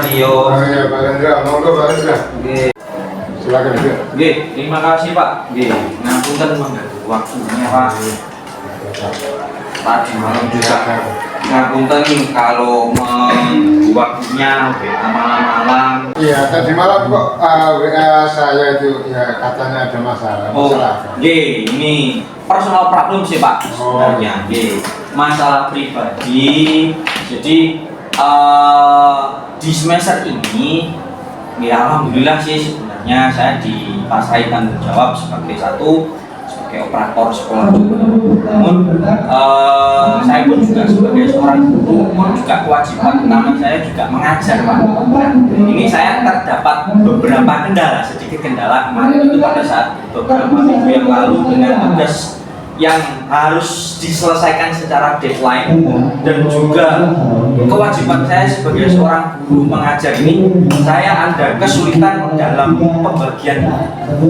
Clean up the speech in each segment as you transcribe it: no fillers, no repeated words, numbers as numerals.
kasih yo. Oh ya Pak Rendra, monggo Pak Rendra. Oke. Silakan Pak. Oke, terima kasih Pak. Oke, ngapunten mengganggu waktunya Pak. Tadi malam juga ngapunten kalau mengganggu waktunya malam-malam. Iya, tadi malam kok WA saya itu ya katanya ada masalah. Oh, Masalah. ini personal problem sih Pak sebenarnya. Masalah pribadi. Jadi di semester ini, ya alhamdulillah sih sebenarnya saya dipasrai tanggung jawab sebagai operator sekolah juga. Namun saya pun juga sebagai seorang guru pun juga kewajiban utama saya juga mengajar Pak. Ini saya terdapat beberapa sedikit kendala kemarin itu pada saat beberapa minggu yang lalu dengan tugas yang harus diselesaikan secara deadline dan juga kewajiban saya sebagai seorang guru mengajar ini, saya ada kesulitan dalam pembagian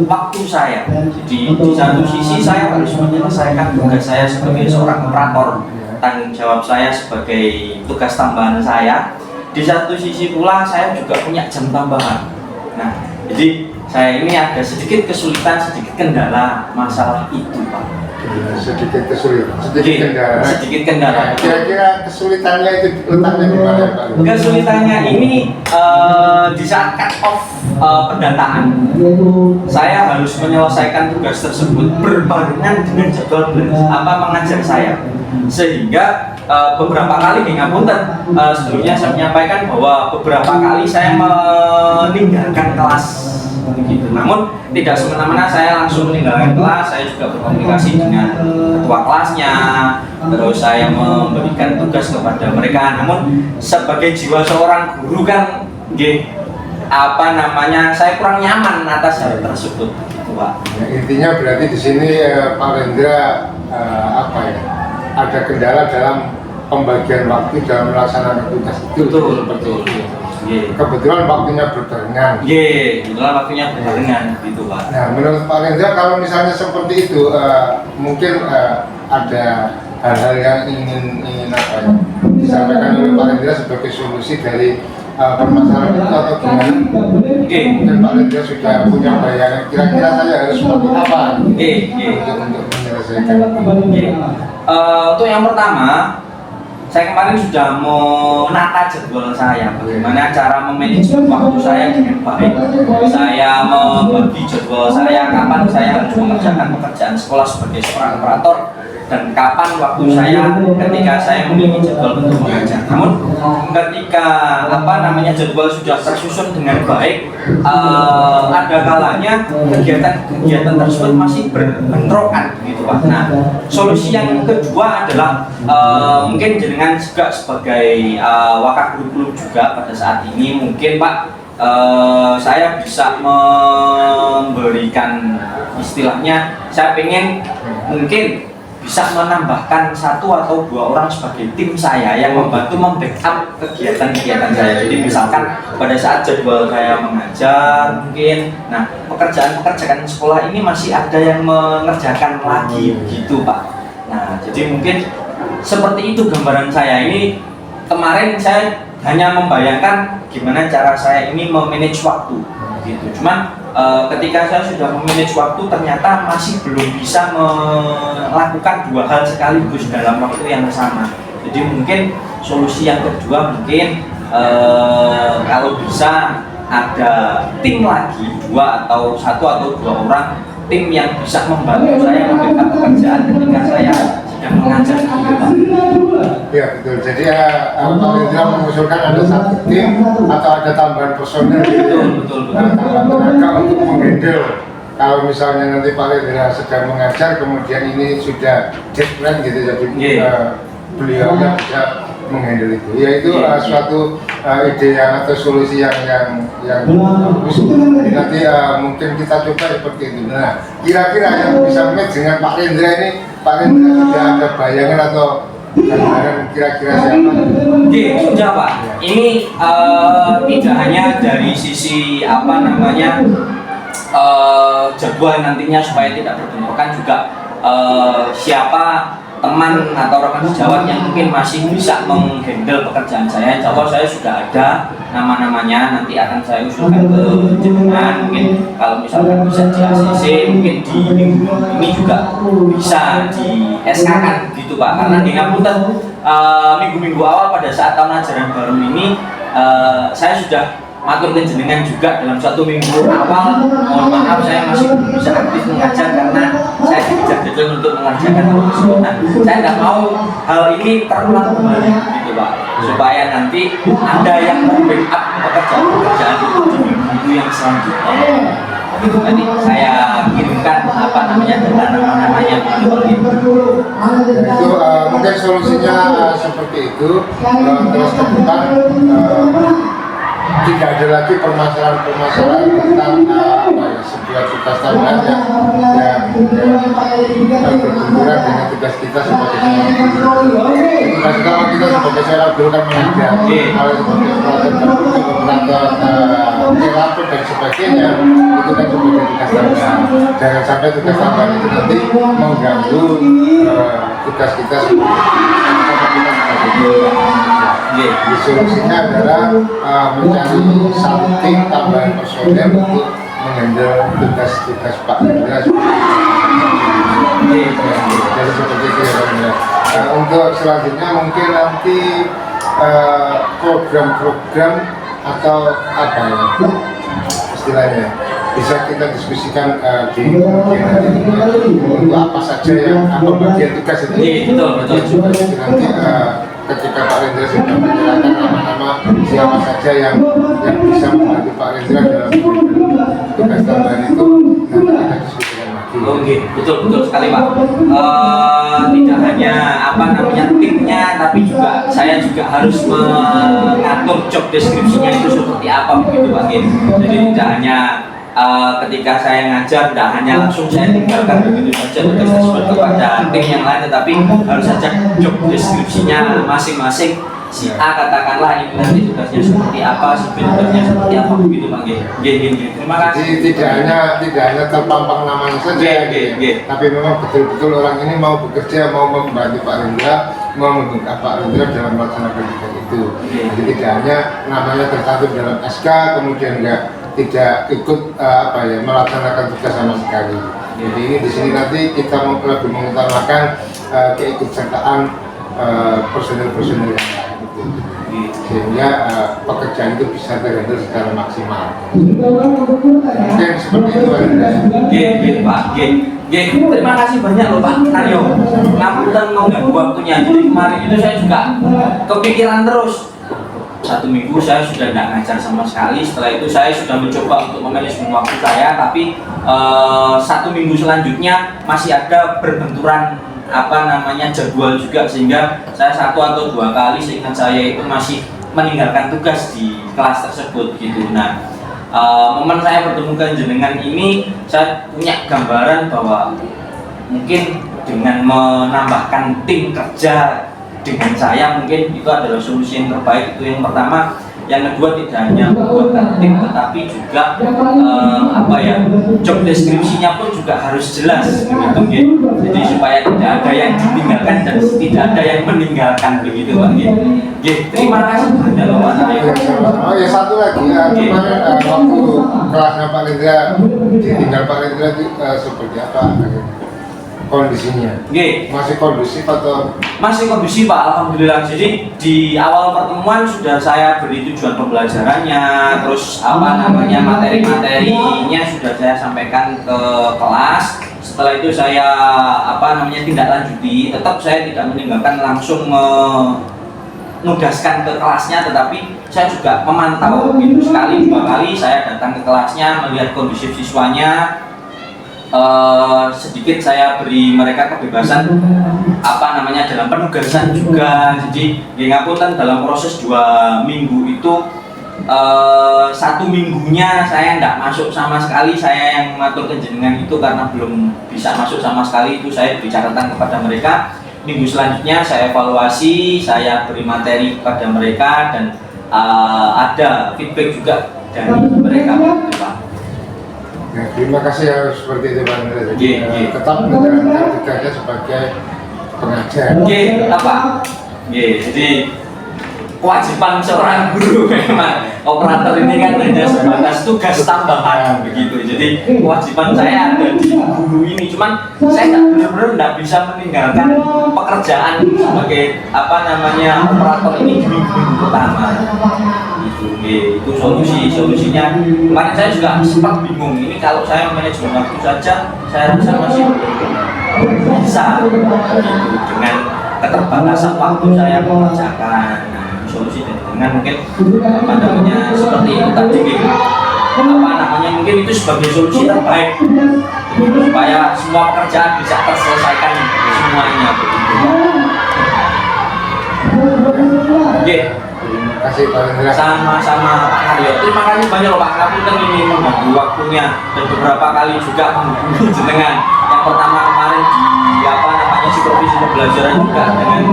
waktu saya. Jadi di satu sisi saya harus menyelesaikan tugas saya sebagai seorang operator, tanggung jawab saya sebagai tugas tambahan saya. Di satu sisi pula saya juga punya jam tambahan. Nah, jadi saya ini ada sedikit kesulitan, sedikit kendala masalah itu Pak. Sedikit kesulitan, sedikit kendala. Kira-kira kesulitannya itu letaknya di mana Pak? Kesulitannya ini di saat cut off pendataan, saya harus menyelesaikan tugas tersebut berbarengan dengan jadwal mengajar saya, sehingga beberapa kali ngapunten, sebelumnya saya menyampaikan bahwa beberapa kali saya meninggalkan kelas begitu. Namun tidak semena-mena saya langsung meninggalkan kelas, saya juga berkomunikasi dengan ketua kelasnya, terus saya memberikan tugas kepada mereka. Namun sebagai jiwa seorang guru kan, saya kurang nyaman atas hal tersebut, gitu Pak. Ya, intinya berarti di sini Pak Rendra ada kendala dalam pembagian waktu dalam melaksanakan tugas itu. Betul. Kebetulan waktunya berbarengan. Kebetulan waktunya berbarengan, gitu Pak. Nah, menurut Pak Rendra kalau misalnya seperti itu, mungkin ada hal-hal yang ingin disampaikan oleh Pak Rendra sebagai solusi dari permasalahan itu atau gimana? Mungkin Pak Rendra sudah punya bayangan kira-kira saya harus seperti apa untuk menyelesaikan. Untuk yang pertama, saya kemarin sudah menata jadwal saya, bagaimana cara memanage waktu saya dengan baik. Saya membagi jadwal saya, kapan saya harus mengerjakan pekerjaan sekolah sebagai seorang operator, dan kapan waktu saya ketika saya memiliki jadwal untuk mengajar. Namun ketika jadwal sudah tersusun dengan baik, ada kalanya kegiatan tersebut masih berbentrokan, gitu Pak. Nah, solusi yang kedua adalah mungkin jenengan juga sebagai wakakguru juga pada saat ini mungkin Pak, saya bisa memberikan istilahnya, saya pengen mungkin bisa menambahkan 1 atau 2 orang sebagai tim saya yang membantu membackup kegiatan-kegiatan saya. Jadi misalkan pada saat jadwal saya mengajar mungkin, nah pekerjaan sekolah ini masih ada yang mengerjakan lagi gitu Pak. Nah, jadi mungkin seperti itu gambaran saya. Ini kemarin saya hanya membayangkan gimana cara saya ini memanage waktu gitu. Cuman ketika saya sudah memanage waktu, ternyata masih belum bisa melakukan 2 hal sekaligus dalam waktu yang sama. Jadi mungkin solusi yang kedua mungkin kalau bisa ada tim lagi 2 atau 1 atau 2 orang tim yang bisa membantu saya membackup pekerjaan ketika saya sedang mengajar gitu Pak. Ya betul. Jadi Pak Rendra mengusulkan ada 1 tim atau ada tambahan personel gitu. Betul. Tambahan tenaga untuk menghandle. Kalau misalnya nanti Pak Rendra sedang mengajar, kemudian ini sudah deadline gitu, jadi beliau bisa menghandle itu. Ya itu suatu ide atau solusi yang bagus. Jadi nanti mungkin kita coba seperti itu. Nah, kira-kira yang bisa match dengan Pak Rendra ini, Pak Rendra sudah ada bayangan atau gambaran kira-kira siapa? Sudah Pak. Ini tidak hanya dari sisi jadwal nantinya supaya tidak berbentrokan, juga siapa teman atau rekan sejawat yang mungkin masih bisa menghandle pekerjaan saya, insya Allah saya sudah ada nama-namanya, nanti akan saya usulkan ke jenengan. Mungkin kalau misalkan bisa di ACC, mungkin di minggu ini juga bisa di SK kan gitu Pak, karena di Ngapunten minggu-minggu awal pada saat tahun ajaran baru ini saya sudah matur ke jenengan juga dalam 1 minggu awal, mohon maaf saya masih belum bisa aktif mengajar karena saya dikejar deadline untuk mengerjakan hal tersebut. Nah, saya tidak mau hal ini terulang kembali gitu Pak, supaya nanti ada yang membackup pekerjaan-pekerjaan itu di minggu yang selanjutnya. Itu tadi saya kirimkan apa namanya data nama-namanya begitu. Itu mungkin solusinya seperti itu. Terus ke depan tidak ada lagi permasalahan tentang sebuah tugas tambahan yang berbenturan dengan tugas kita sebagai tugas utama kita sebagai seorang guru kan mengajar. Kalau sebagai operator dan sebagainya itu kan sebagai tugas tambahan. Jangan sampai tugas tambahan itu nanti mengganggu tugas kita solusinya adalah mencari satu tim tambahan personel untuk menghandle tugas-tugas Pak Indra. Jadi seperti itu ya. Untuk selanjutnya mungkin nanti program-program atau apa ya istilahnya bisa kita diskusikan di kemudian nanti untuk apa saja yang apa bagian tugas itu. Betul. Nanti ketika Pak Rendra sudah menyerahkan nama-nama siapa saja yang bisa membantu Pak Rendra dalam tugas tambahan itu, nanti kita diskusikan lagi. Oke, betul sekali Pak. Tidak hanya apa namanya timnya, tapi juga saya juga harus mengatur job deskripsinya itu seperti apa begitu Pak. Jadi tidak hanya ketika saya ngajar, tidak hanya langsung saya tinggalkan begitu saja tugas tersebut kepada tim yang lain, tetapi harus saja job deskripsinya masing-masing. Si A katakanlah ini nanti tugasnya seperti apa, si B tugasnya seperti apa begitu Pak. Terima kasih. Jadi tidak hanya terpampang namanya saja, tapi memang betul-betul orang ini mau bekerja, mau membantu Pak Rendra, mau mendukung Pak Rendra dalam melaksanakan tugas itu. Jadi tidak hanya namanya tercantum dalam SK, kemudian tidak ikut melaksanakan tugas sama sekali. Jadi ini di sini nanti kita mau lebih mengutamakan keikutsertaan personel-personel yang lain itu, sehingga pekerjaan itu bisa terhandle secara maksimal. Mungkin seperti itu Pak. Terima kasih banyak loh Pak Naryo. Ngapunten mau nggak waktunya. Jadi kemarin itu saya juga kepikiran terus. 1 minggu saya sudah tidak ngajar sama sekali. Setelah itu saya sudah mencoba untuk memanajemen waktu saya, tapi 1 minggu selanjutnya masih ada berbenturan jadwal juga, sehingga saya 1 atau 2 kali seingat saya itu masih meninggalkan tugas di kelas tersebut gitu. Nah, momen saya bertemu jenengan ini saya punya gambaran bahwa mungkin dengan menambahkan tim kerja dengan saya mungkin itu adalah solusi yang terbaik. Itu yang pertama. Yang kedua, tidak hanya membuatkan tim tetapi juga job deskripsinya pun juga harus jelas begitu jadi supaya tidak ada yang ditinggalkan dan tidak ada yang meninggalkan begitu Pak. Terima kasih banyak loh Pak Naryo. Oh ya, satu lagi kemarin waktu kelasnya Pak Rendra ditinggal Pak Rendra itu seperti apa kondisinya? Masih kondusif atau? Masih kondusif Pak, alhamdulillah. Jadi di awal pertemuan sudah saya beri tujuan pembelajarannya, terus materi-materinya sudah saya sampaikan ke kelas. Setelah itu saya tindak lanjuti. Tetap saya tidak meninggalkan langsung menudaskan ke kelasnya, tetapi saya juga memantau gitu. Sekali 2 kali saya datang ke kelasnya, melihat kondisi siswanya. Sedikit saya beri mereka kebebasan dalam penugasan juga. Jadi ngapunten dalam proses 2 minggu itu 1 minggunya saya tidak masuk sama sekali. Saya yang mengatur jenengan itu karena belum bisa masuk sama sekali, itu saya beri catatan kepada mereka. Minggu selanjutnya saya evaluasi, saya beri materi kepada mereka, dan ada feedback juga dari mereka Pak. Terima kasih seperti itu Pak Rendra. Jadi tetap menjalankan tugasnya sebagai pengajar. Oke, apa? Oke, jadi kewajiban seorang guru memang operator ini kan hanya sebatas tugas tambahan begitu. Jadi kewajiban saya ada di guru ini, cuman saya benar-benar tidak bisa meninggalkan pekerjaan sebagai apa namanya operator ini di minggu pertama. Itu solusinya. Kemarin saya juga sempat bingung ini kalau saya manajemen waktu saja saya rasa masih bisa gitu, dengan keterbatasan waktu saya mengerjakan. Solusi dengan mungkin apa namanya seperti itu tadi apa namanya mungkin itu sebagai solusi terbaik supaya semua pekerjaan bisa terselesaikan semuanya begitu. Oke. Terima kasih Pak Indra. Sama-sama Pak Haryo. Terima kasih banyak loh Pak Kapiten ini mengganggu waktunya dan beberapa kali juga menghubungi jenengan. Yang pertama kemarin di apa namanya supervisi pembelajaran juga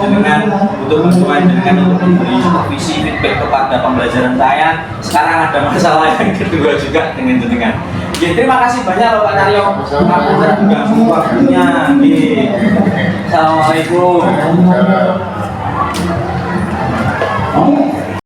dengan untuk bantuan jenengan untuk memberi supervisi feedback kepada pembelajaran saya. Sekarang ada masalah yang kedua juga dengan jenengan. Oke, terima kasih banyak loh Pak Haryo. Kapiten mengganggu waktunya. Oke. Assalamualaikum. Waalaikumsalam.